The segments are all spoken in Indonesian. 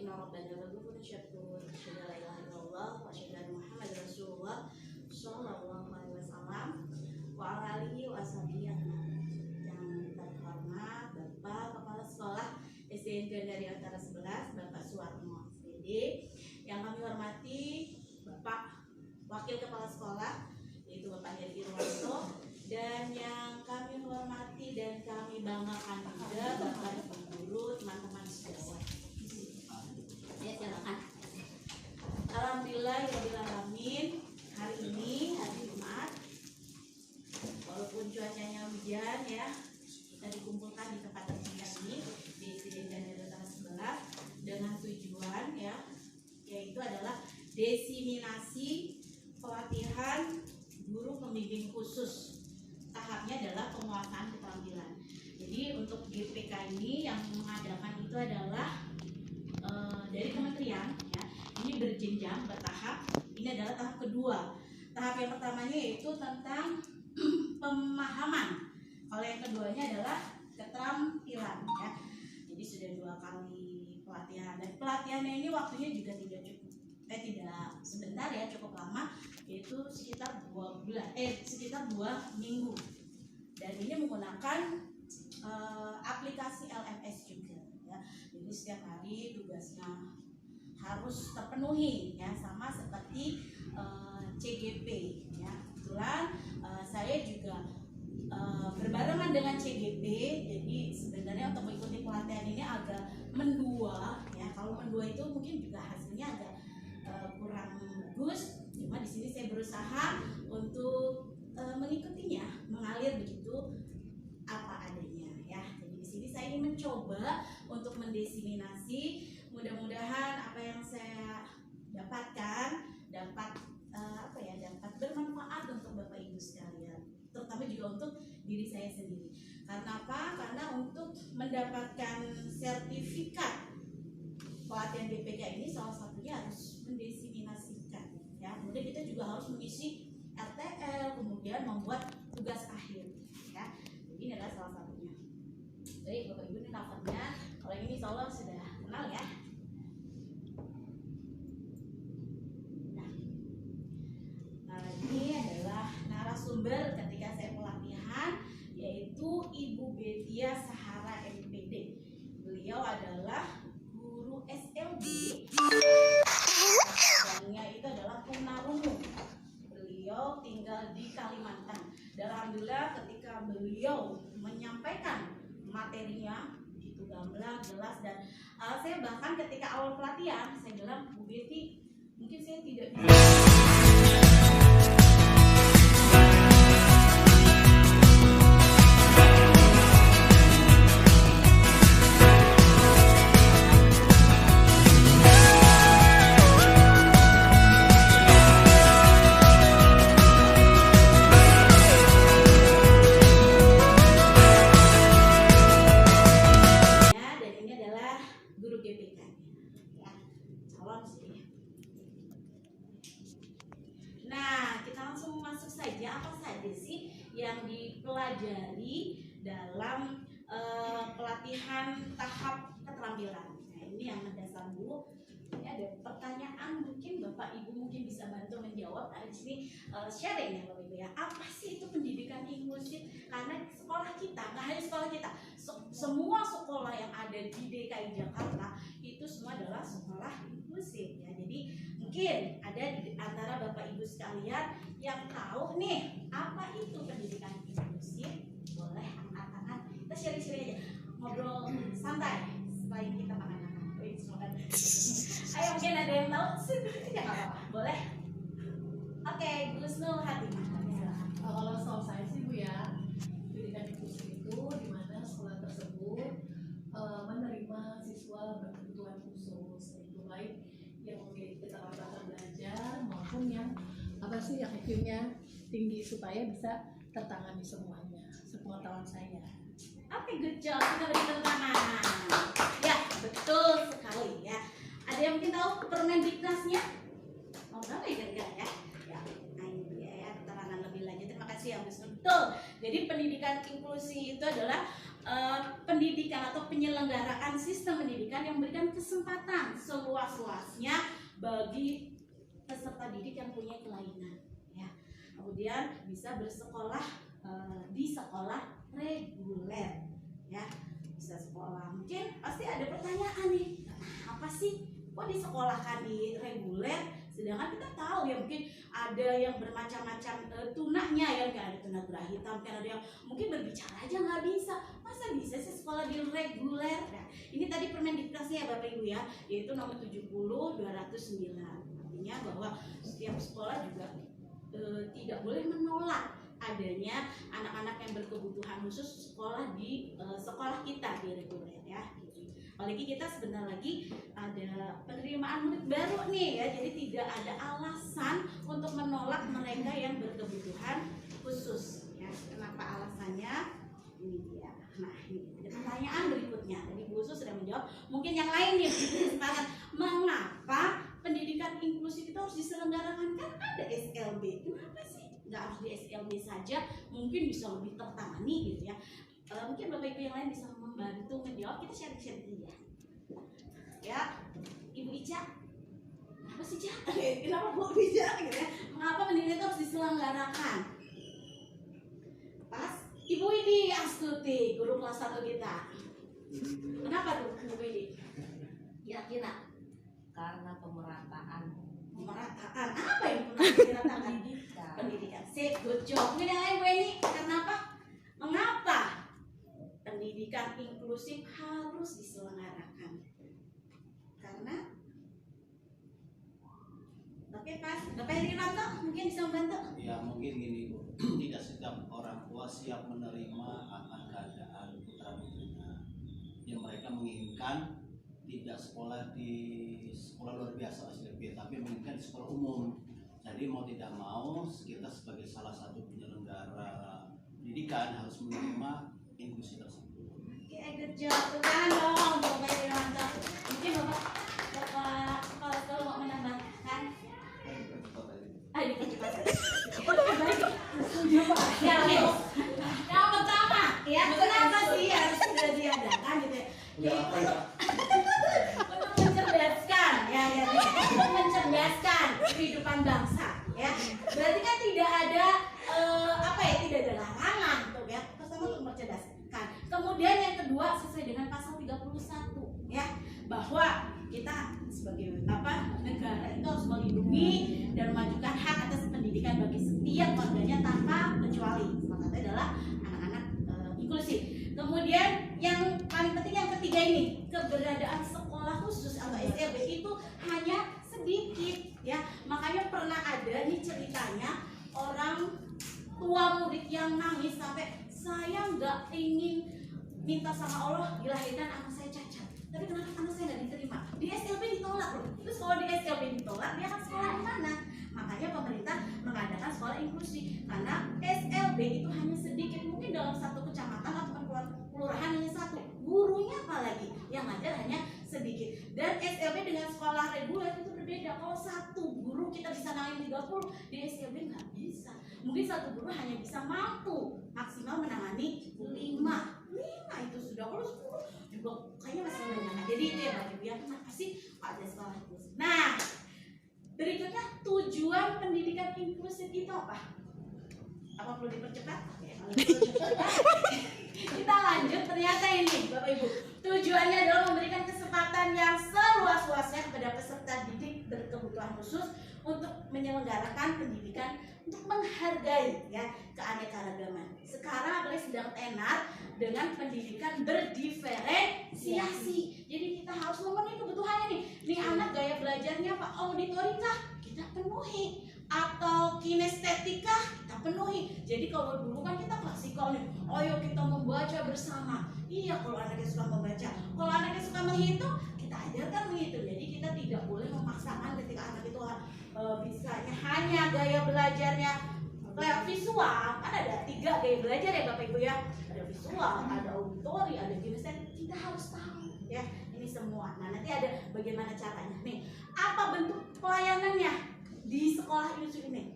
inna rabbana laghafurun syakur. Asyhadu an la ilaha illallah wa asyhadu anna Muhammadar Rasulullah sallallahu alaihi wasallam wa ala alihi wa sahbihi yang terhormat Bapak Kepala Sekolah SDN dari Utara 11 Bapak Suwarno SPD, yang kami hormati Bapak Wakil Kepala Sekolah yaitu Bapak Heri Irwanto, dan yang kami hormati dan kami banggakan juga Bapak Ibu guru, teman-teman sejawat. Ya, silakan. Alhamdulillah ya alamin, hari ini hari Jumat, walaupun cuacanya hujan ya, kita dikumpulkan di tempat yang ini di SDN dari Utara 11 dengan tujuan ya, yaitu adalah desiminasi pelatihan guru pembimbing khusus. Tahapnya adalah penguasaan keterampilan. Jadi untuk GPK ini yang mengadakan itu adalah dari kementerian ya. Ini berjenjang, bertahap. Ini adalah tahap kedua. Tahap yang pertamanya yaitu tentang pemahaman. Kalau yang keduanya adalah keterampilan ya. Jadi sudah 2 kali pelatihan, dan pelatihannya ini waktunya juga tidak cukup. Tidak sebentar ya, cukup lama, yaitu sekitar 2 minggu. Dan ini menggunakan aplikasi LMS juga ya. Jadi setiap hari tugasnya harus terpenuhi ya, sama seperti CGP ya. Kebetulan saya juga berbarengan dengan CGP, jadi sebenarnya untuk mengikuti pelatihan ini agak mendua ya. Kalau mendua itu mungkin juga hasilnya agak kurang bagus, cuma di sini saya berusaha untuk mengikutinya, mengalir begitu apa adanya ya. Jadi di sini saya ingin mencoba untuk mendesiminasi, mudah-mudahan apa yang saya dapatkan dapat dapat bermanfaat untuk Bapak Ibu sekalian, terutama juga untuk diri saya sendiri. Karena apa? Karena untuk mendapatkan sertifikat pelatihan BPK ini salah satunya harus mendesiminasikan ya. Kemudian kita juga harus mengisi RTL, kemudian membuat tugas akhir ya. Jadi ini adalah salah satunya. Baik Bapak Ibu, ini covernya. Kalau ini insya Allah sudah kenal ya. Nah ini adalah narasumber ketika saya pelatihan, yaitu Ibu Betia Sahara MPD. Beliau adalah guru SLB, bidangnya itu adalah tunarungu. Beliau tinggal di Kalimantan. Dan alhamdulillah ketika beliau menyampaikan materinya itu gamblang, jelas, dan saya bahkan ketika awal pelatihan saya bilang, Bu Beti, mungkin saya tidak bisa. Nah, kita langsung masuk saja, apa saja sih yang dipelajari dalam pelatihan tahap keterampilan. Nah, ini yang mendasar dulu. Ini ada pertanyaan, mungkin Bapak Ibu mungkin bisa bantu menjawab. Ada di sini sharing ya Bapak Ibu ya. Apa sih itu pendidikan inklusif? Karena sekolah kita, nggak hanya sekolah kita, semua sekolah yang ada di DKI Jakarta itu semua adalah sekolah inklusif ya. Jadi mungkin ada di antara Bapak Ibu sekalian yang tahu nih apa itu pendidikan inklusif, boleh angkat tangan, kita sharing-sharing aja, ngobrol santai selain kita makan. Ayo mungkin ada yang tahu, tidak apa-apa, boleh. Oke, Gusnul Hati. Kalau soal saya sih Bu ya, pendidikan inklusif itu di mana sekolah tersebut menerima siswa berkebutuhan khusus, itu baik yang memiliki keterbatasan belajar maupun yang yang IQ-nya tinggi supaya bisa tertangani semuanya. Sepengetahuan saya. Oke, good job. Kita beri tepuk tangan. Ya, betul sekali ya. Ada yang mungkin tahu Permendiknasnya? Mau berapa ya kira-kira ya? Ya, nah ini dia ya, keterangan lebih lanjut. Terima kasih ya, Mas. Betul. Jadi pendidikan inklusi itu adalah pendidikan atau penyelenggaraan sistem pendidikan yang memberikan kesempatan seluas-luasnya bagi peserta didik yang punya kelainan, ya. Kemudian bisa bersekolah di sekolah reguler, ya, bisa sekolah. Mungkin pasti ada pertanyaan nih, apa sih kok disekolahkan di reguler? Sedangkan kita tahu ya mungkin ada yang bermacam-macam tunanya ya, kan ada tuna gerah hitam, kan ada yang mungkin berbicara aja nggak bisa. Masa bisa sih sekolah di reguler? Nah, ini tadi Permendikbudnya ya Bapak Ibu ya, yaitu nomor 70/2009. Artinya bahwa setiap sekolah juga tidak boleh menolak adanya anak-anak yang berkebutuhan khusus sekolah di sekolah kita di reguler, ya. Apalagi kita sebentar lagi ada penerimaan murid baru nih, ya, jadi tidak ada alasan untuk menolak mereka yang berkebutuhan khusus, ya. Kenapa alasannya? Ini dia. Nah, ini ada pertanyaan berikutnya. Tadi Bu Usus sudah menjawab. Mungkin yang lain nih, mengapa pendidikan inklusif itu harus diselenggarakan? Kan ada SLB. Kenapa sih nggak harus di SLB saja? Mungkin bisa lebih tertangani gitu ya. Mungkin Bapak Ibu yang lain bisa membantu menjawab. Kita sharing-sharing ya. Ya, Ibu Ica. Kenapa sih Ica? Kenapa Bu Ica? Gitu ya. Mengapa pendidikan itu harus diselenggarakan? Pas Ibu Widi Astuti, guru kelas 1 kita. Kenapa tuh Bu Widi? Kira-kira? Karena pemerataan. Pemerataan apa yang pemerataan? Pendidikan. Sip, good job. Mungkin yang lain Bu Eni, karena apa? Mengapa pendidikan inklusif harus diselenggarakan? Karena oke Pak, Bapak Herianto mungkin bisa membantu? Ya mungkin gini Bu, tidak setiap orang tua siap menerima akan keadaan putra putrinya yang mereka menginginkan tidak sekolah di sekolah luar biasa SLB, tapi menginginkan di sekolah umum. Jadi mau tidak mau kita sebagai salah satu penyelenggara pendidikan harus menerima inklusi tersebut. Oke, good job. Tangan dong Bapak Herianto. Mungkin Bapak kalau mau menambahkan? Dipercepat. Setuju Pak. Ya, yang pertama, ya kenapa sih harus sudah diadakan gitu ya? Untuk mencerdaskan, ya, untuk mencerdaskan kehidupan bangsa, ya. Berarti kan tidak ada tidak ada larangan, tuh ya. Pertama untuk mencerdaskan. Kemudian yang kedua sesuai dengan pasal 31, ya, bahwa kita sebagai negara itu harus melindungi dan memajukan hak atas pendidikan bagi setiap warganya tanpa kecuali. Salah satunya adalah anak-anak inklusif. Kemudian yang paling penting yang ketiga ini, keberadaan sekolah khusus atau SLB itu hanya sedikit, ya. Makanya pernah ada nih ceritanya orang tua murid yang nangis sampai saya nggak ingin minta sama Allah dilahirkan anak saya cacat. Tapi kenapa anak saya nggak diterima? Di SLB ditolak loh. Terus kalau di SLB ditolak, dia akan sekolah di mana? Makanya pemerintah mengadakan sekolah inklusi. Karena SLB itu hanya sedikit, mungkin dalam satu kecamatan atau kelurahan hanya satu. Gurunya apalagi yang ngajar hanya sedikit. Dan SLB dengan sekolah reguler itu berbeda. Kalau satu guru kita bisa nangani 30, di SLB nggak bisa. Mungkin satu guru hanya bisa mampu maksimal menangani 5 itu sudah. Kalau 10 juga kayaknya masih banyak. Jadi itu ya Bapak Ibu ya, kenapa sih ada sekolah inklusif? Nah, berikutnya tujuan pendidikan inklusif itu apa? Apa perlu dipercepat? Kita lanjut. Ternyata ini Bapak Ibu, tujuannya adalah memberikan kesempatan yang seluas-luasnya kepada peserta didik berkebutuhan khusus untuk menyelenggarakan pendidikan, untuk menghargai ya keanekaragaman. Sekarang apalagi sedang tenar dengan pendidikan berdiferensiasi. Jadi kita harus memenuhi kebutuhannya nih. Nih anak gaya belajarnya apa? Auditorika kita penuhi, atau kinestetika kita penuhi. Jadi kalau dulu kan kita klasikal nih, ayo kita membaca bersama. Iya, kalau anaknya suka membaca. Kalau anaknya suka menghitung, kita ajarkan menghitung. Jadi kita tidak boleh memaksakan ketika anak itu bisanya hanya gaya belajarnya kayak visual. Kan ada 3 gaya belajar ya Bapak Ibu ya. Ada visual, ada auditori, ada kinestetik. Kita harus tahu ya ini semua. Nah, nanti ada bagaimana caranya. Nih, apa bentuk pelayanannya di sekolah inklusif ini?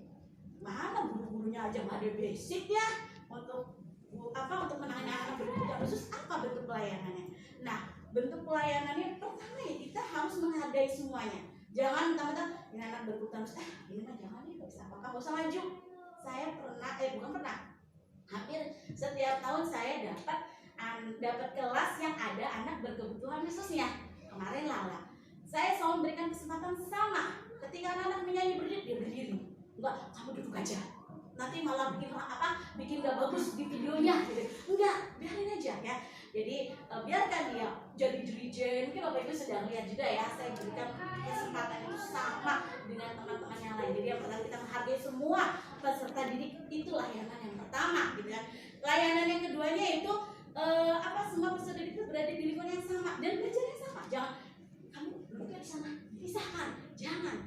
Mana guru-gurunya aja nggak ada basic ya untuk untuk menangani anak berkebutuhan khusus, apa bentuk pelayanannya? Nah, bentuk pelayanannya pertama ya kita harus menghargai semuanya. Jangan mentang-mentang ini anak berkebutuhan khusus, ini mah jangan nih, nggak bisa apa-apa, nggak usah maju. Saya pernah, bukan pernah, hampir setiap tahun saya dapat kelas yang ada anak berkebutuhan khususnya. Kemarin Lala, saya selalu memberikan kesempatan sama. Ketika anak-anak menyanyi berdiri, dia berdiri. Enggak, kamu duduk aja. Nanti malah bikin gak bagus di videonya gitu. Enggak, biarin aja ya. Jadi biarkan dia jadi dirijen. Mungkin Bapak Ibu sedang lihat juga ya, saya berikan kesempatan itu sama dengan teman-teman yang lain. Jadi yang pertama kita menghargai semua peserta didik, itu layanan yang pertama gitu kan. Layanan yang keduanya itu semua peserta didik itu berada di lingkungan yang sama dan belajarnya sama. Jangan kamu duduknya di sana, pisahkan. Jangan,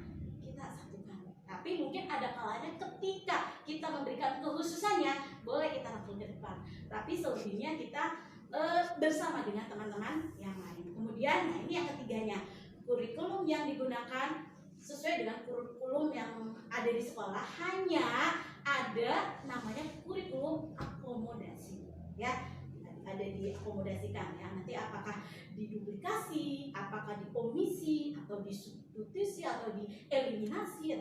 kita satukan. Tapi mungkin ada kalanya ketika kita memberikan kekhususannya, boleh kita rangkul ke depan. Tapi selebihnya kita bersama dengan teman-teman yang lain. Kemudian, nah ini yang ketiganya, kurikulum yang digunakan sesuai dengan kurikulum yang ada di sekolah, hanya ada namanya kurikulum akomodasi, ya, ada diakomodasikan ya. Nanti apakah diduplikasi, apakah diomisi, atau disubstitusi, atau dieliminasi, ya.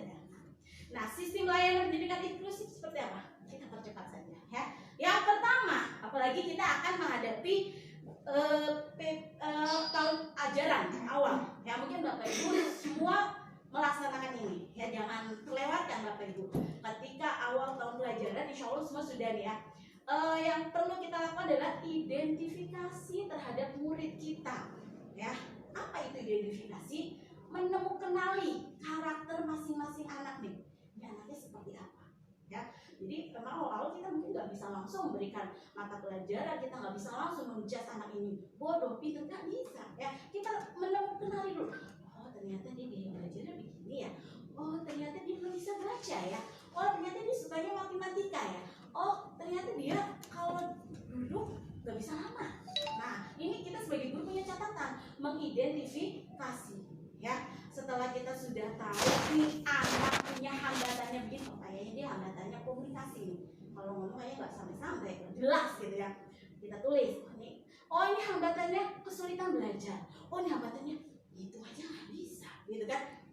Nah, sistem layanan pendidikan inklusif seperti apa? Kita percepat saja ya. Yang pertama, apalagi kita akan menghadapi tahun ajaran awal ya, mungkin Bapak Ibu semua melaksanakan ini ya, jangan terlewatkan Bapak Ibu. Ketika awal tahun pelajaran, insya Allah semua sudah nih ya. Yang perlu kita lakukan adalah identifikasi terhadap murid kita ya. Apa itu identifikasi? Kenali karakter masing-masing anak nih. Ini anaknya seperti apa ya. Jadi memang awal-awal kita mungkin nggak bisa langsung memberikan mata pelajaran, kita nggak bisa langsung menjudge anak ini bodoh, pintar, nggak bisa ya. Kita kenali dulu. Oh ternyata dia belajarnya begini ya. Oh ternyata dia belum bisa baca ya. Oh ternyata dia sukanya matematika ya. Oh ternyata dia kalau duduk nggak bisa lama. Nah ini kita sebagai guru punya catatan, mengidentifikasi ya. Setelah kita sudah tahu nih anak punya hambatannya begini, kayaknya dia hambatannya komunikasi nih. Kalau ngomong kayaknya nggak sampai-sampai, jelas gitu ya. Kita tulis, oh ini hambatannya kesulitan belajar. Oh ini hambatannya itu aja nggak bisa, gitu kan?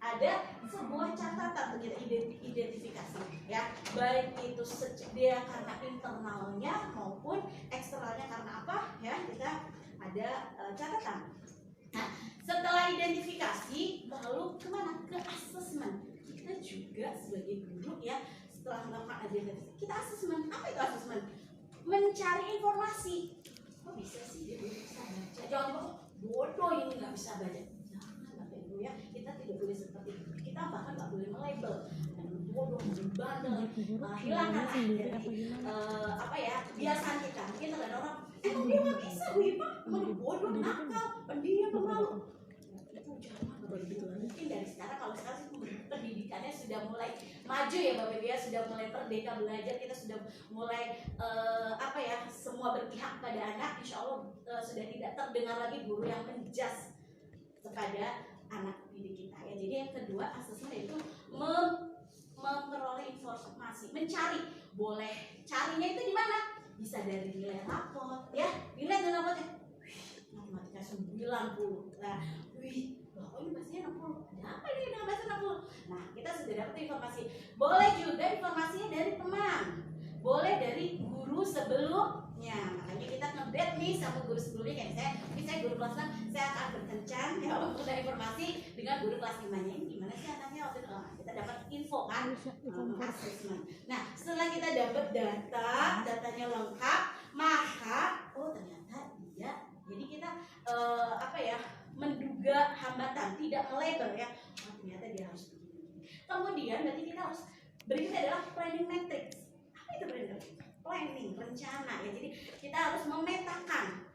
Ada sebuah catatan untuk kita identifikasi ya, baik itu dia karena internalnya maupun eksternalnya karena apa ya, kita ada catatan. Nah, setelah identifikasi lalu kemana? Ke asesmen. Kita juga sebagai guru ya, setelah melakukan identifikasi kita asesmen. Apa itu asesmen? Mencari informasi. Kok bisa sih dia bisa baca? Jangan bodoh ini nggak bisa baca. Ya, kita tidak boleh seperti itu. Kita bahkan nggak boleh melabel dan bodoh, bandel, hilangkan dari kebiasaan kita. Mungkin ada orang, emang dia nggak bisa, Bu Ipa, emang bodoh, nakal, pendiam, pemalu. Itu jangan begitu. Mungkin dari sekarang, kalau sekarang pendidikannya sudah mulai maju ya Bapak Ibu ya, sudah mulai merdeka belajar, kita sudah mulai semua berpihak pada anak. Insya Allah sudah tidak terdengar lagi guru yang menjas kepada anak didik kita ya. Jadi yang kedua asesmen itu memperoleh informasi, mencari. Boleh carinya itu di mana? Bisa dari nilai rapot ya. Nilai dan rapotnya matematika 90. Nah, kok ini bahasanya 60. Ada apa ini dengan bahasa 60? Nah, kita sudah dapat informasi. Boleh juga informasinya dari teman. Boleh dari guru sebelumnya. Makanya kita nge-bet nih sama guru sebelumnya, kayak misalnya guru kelas 6, saya akan berkencan ya untuk dari informasi dengan guru kelas 5-nya. Ini gimana sih anaknya waktu itu? Kita dapat info kan, assessment. Nah, setelah kita dapat datanya lengkap, maka ternyata dia. Jadi kita menduga hambatan, tidak melabel ya. Ternyata dia harus begini. Kemudian berarti kita harus berikutnya adalah planning matrix. Apa itu planning, rencana ya. Jadi kita harus memetakan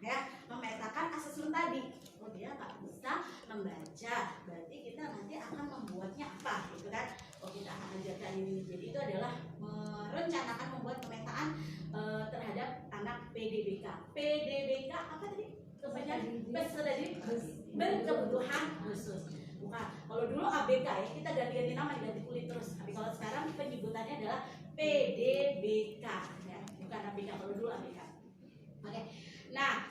asesmen tadi. Oh dia nggak bisa membaca, berarti kita nanti akan membuatnya apa gitu kan? Oh kita akan ajarkan ini. Jadi itu adalah merencanakan membuat pemetaan terhadap anak PDBK. PDBK apa tadi? Peserta didik berkebutuhan khusus. Bukan. Kalau dulu ABK ya, kita ganti-ganti nama, diganti kulit terus. Tapi kalau sekarang penyebutannya adalah PDBK ya. bukan ABK, kalau dulu ABK. Oke. Nah,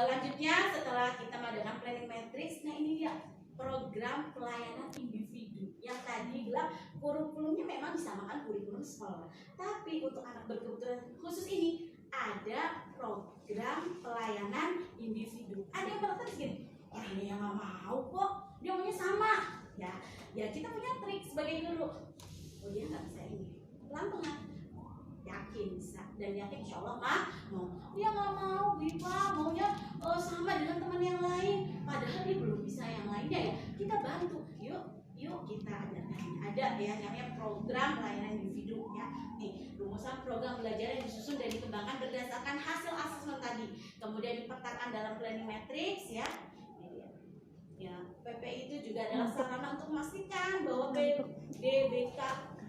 lanjutnya setelah kita mengadakan planning matrix, nah ini dia program pelayanan individu yang tadi bilang kurikulumnya memang disamakan kurikulum sekolah, tapi untuk anak berkebutuhan khusus ini ada program pelayanan individu. Ada yang berkata gini, orangnya yang nggak mau kok, dia maunya sama, ya kita punya trik sebagai guru. Oh dia nggak bisa ini, pelan-pelan, yakin bisa, dan yakin insya Allah mau. Dia nggak mau, Bipa maunya sama dengan teman yang lain, padahal dia belum bisa yang lainnya ya. Kita bantu, yuk kita ada ya namanya program pelayanan individu ya. Nih rumusan program belajar yang disusun dan dikembangkan berdasarkan hasil asesmen tadi, kemudian dipetakan dalam planning matrix ya. Ya, PPI itu juga adalah sarana untuk memastikan bahwa DBK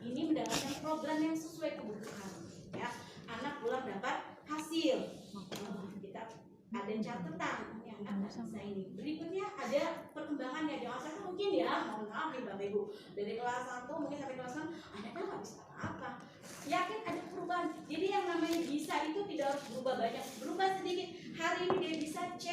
ini mendapatkan program yang sesuai kebutuhan ya. Anak pulang dapat hasil. Kita ada catatan yang anak bisa ini. Berikutnya ada perkembangannya. Jangan sampai mungkin ya, mohon maaf nih Bapak Ibu, dari kelas 1 mungkin sampai kelas 6 anaknya nggak bisa apa-apa. Yakin ada perubahan. Jadi yang namanya bisa itu tidak harus berubah banyak, berubah sedikit. Hari ini dia bisa C,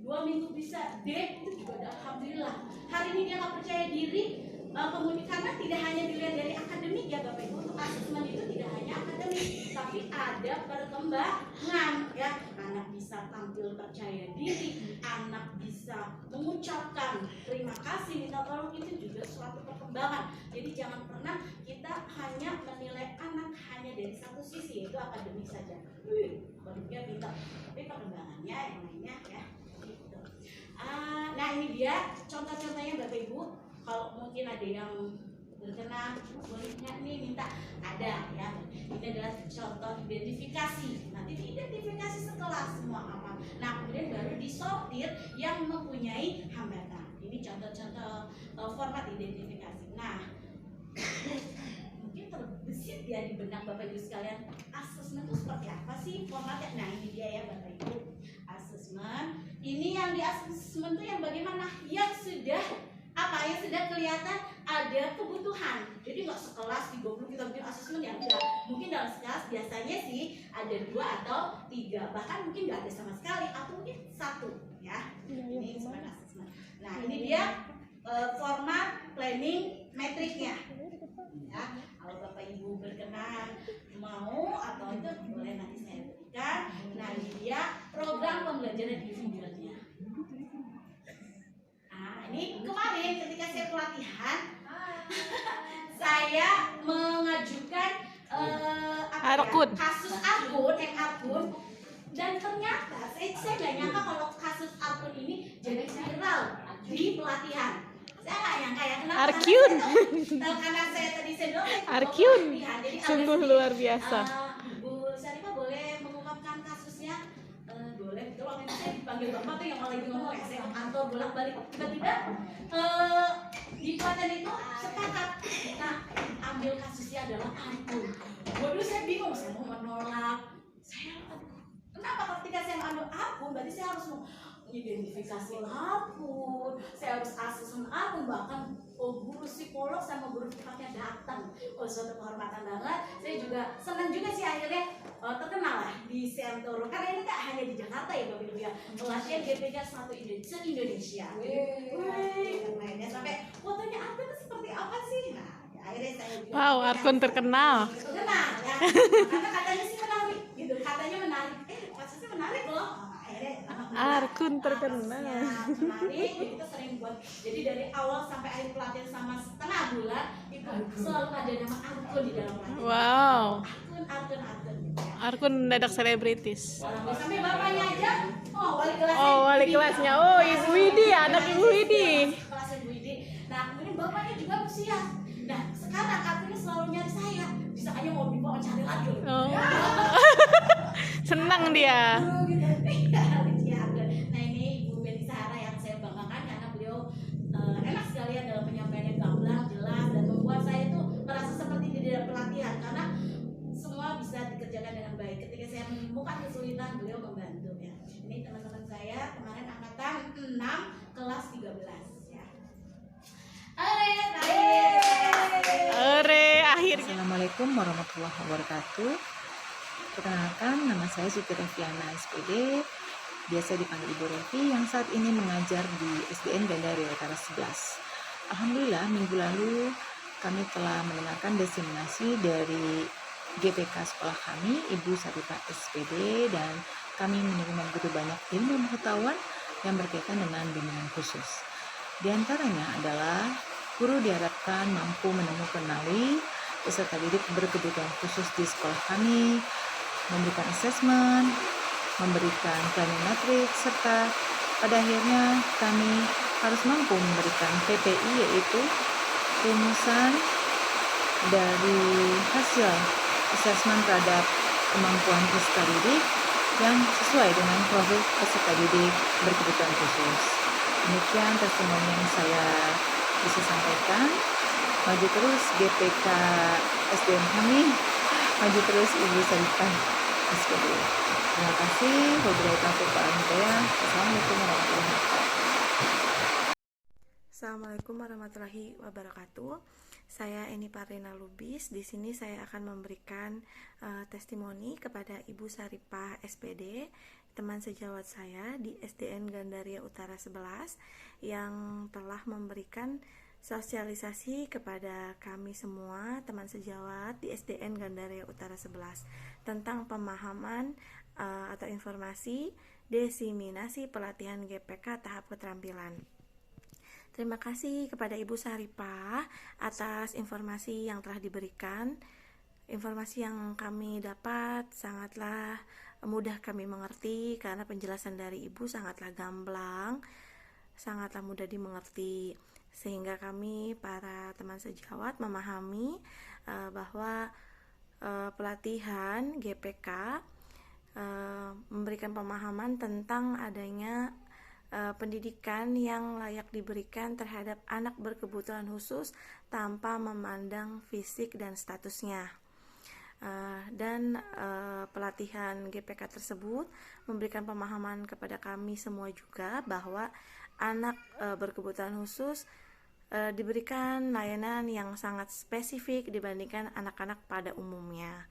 2 minggu bisa D, itu juga udah alhamdulillah. Hari ini dia nggak percaya diri, kemudian karena tidak hanya dilihat dari akademik ya Bapak Ibu, untuk asesmen itu tidak hanya akademik, tapi ada perkembangan ya. Anak bisa tampil percaya diri, anak bisa mengucapkan terima kasih, minta tolong, itu juga suatu perkembangan. Jadi jangan pernah kita hanya menilai anak hanya dari satu sisi, yaitu akademik saja. Akademiknya pintar, tapi perkembangannya yang lainnya ya. Gitu. Nah ini dia contoh-contohnya Bapak Ibu. Kalau mungkin ada yang berkenan, boleh nih minta, ada ya. Ini adalah contoh identifikasi. Nanti diidentifikasi setelah semua apa. Nah kemudian baru disortir yang mempunyai hambatan. Ini contoh-contoh format identifikasi. Nah mungkin terbesit ya di benak Bapak Ibu sekalian, asesmen itu seperti apa sih formatnya? Nah ini dia ya Bapak Ibu, asesmen. Ini yang di asesmen itu yang bagaimana? Yang sudah apa yang sudah kelihatan ada kebutuhan. Jadi nggak sekelas 30 kita bikin asesmen yang enggak. Mungkin dalam sekelas biasanya sih ada 2 atau 3, bahkan mungkin nggak ada sama sekali atau mungkin 1 ya. Ini sebagai asesmen. Nah ini dia format planning matrixnya ya. Kalau Bapak Ibu berkenan mau atau itu boleh nanti saya berikan. Nah ini dia program pembelajaran individualnya. Ini kemarin ketika saya pelatihan saya mengajukan kasus akun dan ternyata saya nggak nyangka kalau kasus akun ini jadi viral di pelatihan. Saya nggak nyangka ya, kenapa? Arkun. Karena saya tadi sedang Arkun. Sungguh luar biasa. Bu Syarifah boleh mengungkapkan kasusnya? Boleh. Itu waktu itu saya dipanggil Bapak tuh yang lagi ngomong ya, saya ke kantor bolak-balik, tiba-tiba di pelatihan itu sepakat kita ambil kasusnya adalah akun. Waduh saya bingung, saya mau menolak. Kenapa ketika saya mengambil akun berarti saya harus identifikasi akun, saya harus asesmen akun, bahkan guru psikolog sama guru fisiknya datang. Suatu kehormatan banget. Saya juga senang juga sih akhirnya terkenal lah di Sentoro, karena ini tak hanya di Jakarta ya Bapak Ibu ya, pelatihan GPK 1 se-Indonesia. Mainnya sampai fotonya akun itu seperti apa sih? Nah akhirnya saya juga Arkun terkenal ya, karena katanya sih menarik gitu, katanya menarik, kasusnya menarik loh. Arkun terkenal Menarik, jadi kita sering buat. Jadi dari awal sampai akhir pelatihan sama setengah bulan itu selalu ada nama Arkun di dalam pelatihan. Wow, Arkun. Arkun mendadak selebritis. Sampai bapaknya aja, wali kelasnya. Oh, wali kelasnya. Oh, Ibu Widi, anak Ibu Widi. Kelasnya Ibu Widi. Nah, kemudian bapaknya juga bersiap. Nah, sekarang Arkunnya selalu nyari saya. Bisa aja mau dibawa cari lagi. Oh. Senang dia. Nah, ini Ibu Beni Sahara yang saya banggakan karena beliau enak sekali ya dalam penyampaiannya, gamblang, jelas, dan membuat saya tuh merasa seperti di dalam pelatihan karena semua bisa dikerjakan dengan baik. Ketika saya menemukan kesulitan, beliau membantu ya. Ini teman-teman saya kemarin angkatan 6 kelas 13 ya. Akhirnya. Assalamualaikum warahmatullahi wabarakatuh. Perkenalkan, nama saya Siti Reviana SPD, biasa dipanggil Ibu Revi, yang saat ini mengajar di SDN Gandaria Utara 11. Alhamdulillah, minggu lalu kami telah mendengarkan diseminasi dari GPK sekolah kami, Ibu Saripah SPD, dan kami menerima begitu banyak ilmu pengetahuan yang berkaitan dengan bimbingan khusus. Di antaranya adalah guru diharapkan mampu menemukan peserta didik berkebutuhan khusus di sekolah kami, memberikan asesmen, memberikan planning matrix, serta pada akhirnya kami harus mampu memberikan PPI, yaitu rumusan dari hasil asesmen terhadap kemampuan peserta didik yang sesuai dengan profil peserta didik berkebutuhan khusus. Demikian testimoni yang saya bisa sampaikan. Maju terus GPK SDN kami, maju terus Ibu Saripah SPD. Terima kasih. Wabillahi taufiq wal hidayah. Assalamualaikum warahmatullahi wabarakatuh. Assalamualaikum warahmatullahi wabarakatuh. Saya Eni Parina Lubis. Di sini saya akan memberikan testimoni kepada Ibu Saripah SPD, teman sejawat saya di SDN Gandaria Utara 11, yang telah memberikan sosialisasi kepada kami semua teman sejawat di SDN Gandaria Utara 11 tentang pemahaman atau informasi diseminasi pelatihan GPK tahap keterampilan. Terima kasih kepada Ibu Saripah atas informasi yang telah diberikan. Informasi yang kami dapat sangatlah mudah kami mengerti karena penjelasan dari Ibu sangatlah gamblang, sangatlah mudah dimengerti, sehingga kami para teman sejawat memahami bahwa pelatihan GPK memberikan pemahaman tentang adanya pendidikan yang layak diberikan terhadap anak berkebutuhan khusus tanpa memandang fisik dan statusnya. Dan pelatihan GPK tersebut memberikan pemahaman kepada kami semua juga bahwa anak berkebutuhan khusus diberikan layanan yang sangat spesifik dibandingkan anak-anak pada umumnya.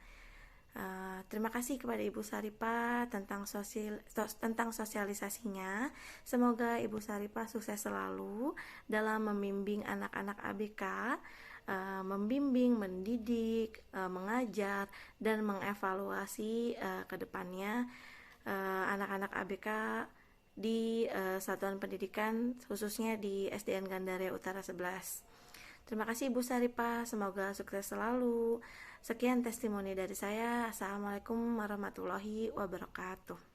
Terima kasih kepada Ibu Saripah tentang sosialisasinya. Semoga Ibu Saripah sukses selalu dalam membimbing anak-anak ABK, membimbing, mendidik, mengajar, dan mengevaluasi ke depannya anak-anak ABK di satuan pendidikan, khususnya di SDN Gandaria Utara 11. Terima kasih Ibu Saripah, semoga sukses selalu. Sekian testimoni dari saya. Assalamualaikum warahmatullahi wabarakatuh.